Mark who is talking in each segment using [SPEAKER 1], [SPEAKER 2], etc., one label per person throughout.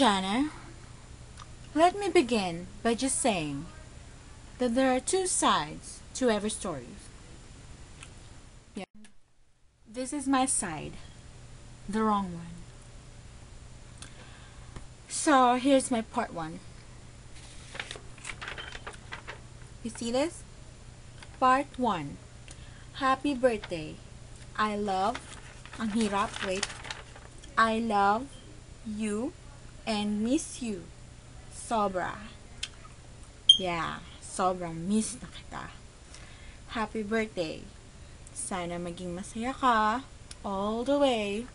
[SPEAKER 1] Jana. Let me begin by just saying that there are two sides to every story. Yeah. This is my side, the wrong one. So here's my part one. You see this? Part 1. Happy birthday. I love, ang hirap, wait. I love you and miss you. Sobra. Yeah, sobrang miss na kita. Happy birthday. Sana maging masaya ka all the way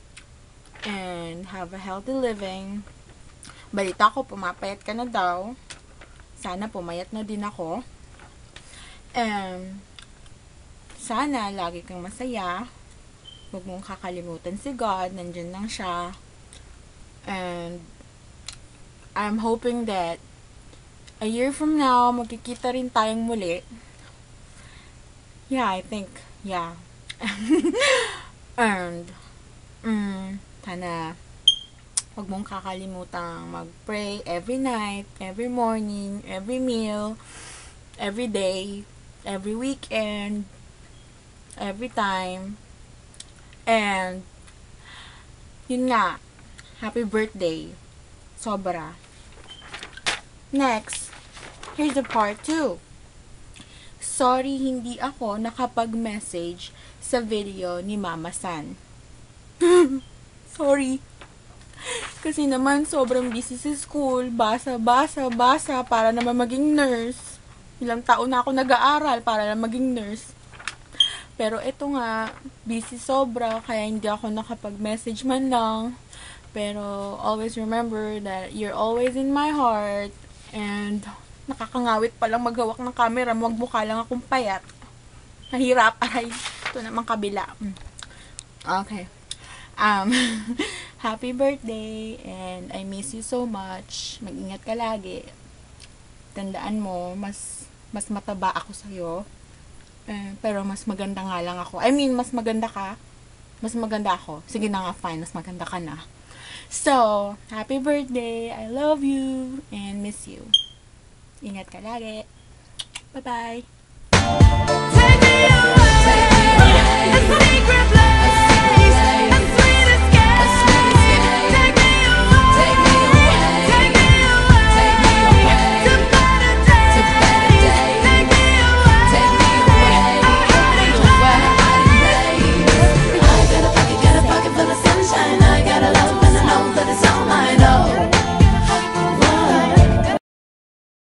[SPEAKER 1] and have a healthy living. Balita ko, pumapayat ka na daw. Sana pumayat na din ako. And sana lagi kang masaya. Huwag mong kakalimutan si God. Nandyan lang siya. And I'm hoping that a year from now, magkikita rin tayong muli. Yeah, I think, yeah. And sana huwag mong kakalimutan mag-pray every night, every morning, every meal, every day, every weekend, every time. And yun nga, happy birthday. Sobra. Next, here's the part 2. Sorry, hindi ako nakapag-message sa video ni Mama San. Sorry. Kasi naman sobrang busy sa school, basa para naman maging nurse. Ilang taon na ako nag-aaral para na maging nurse. Pero ito nga, busy sobra, kaya hindi ako nakapag-message man lang. Pero always remember that you're always in my heart. And nakakangawit palang maghawak ng camera, magmukha lang akong payat. Nahirap, aray. Ito naman kabila. Okay. Happy birthday, and I miss you so much. Mag-ingat ka lagi. Tandaan mo, mas mataba ako sa'yo. Pero mas maganda nga lang ako. I mean, mas maganda ka. Mas maganda ako. Sige na nga, fine. Mas maganda ka na. So, happy birthday. I love you and miss you. Ingat ka lagi. Bye-bye.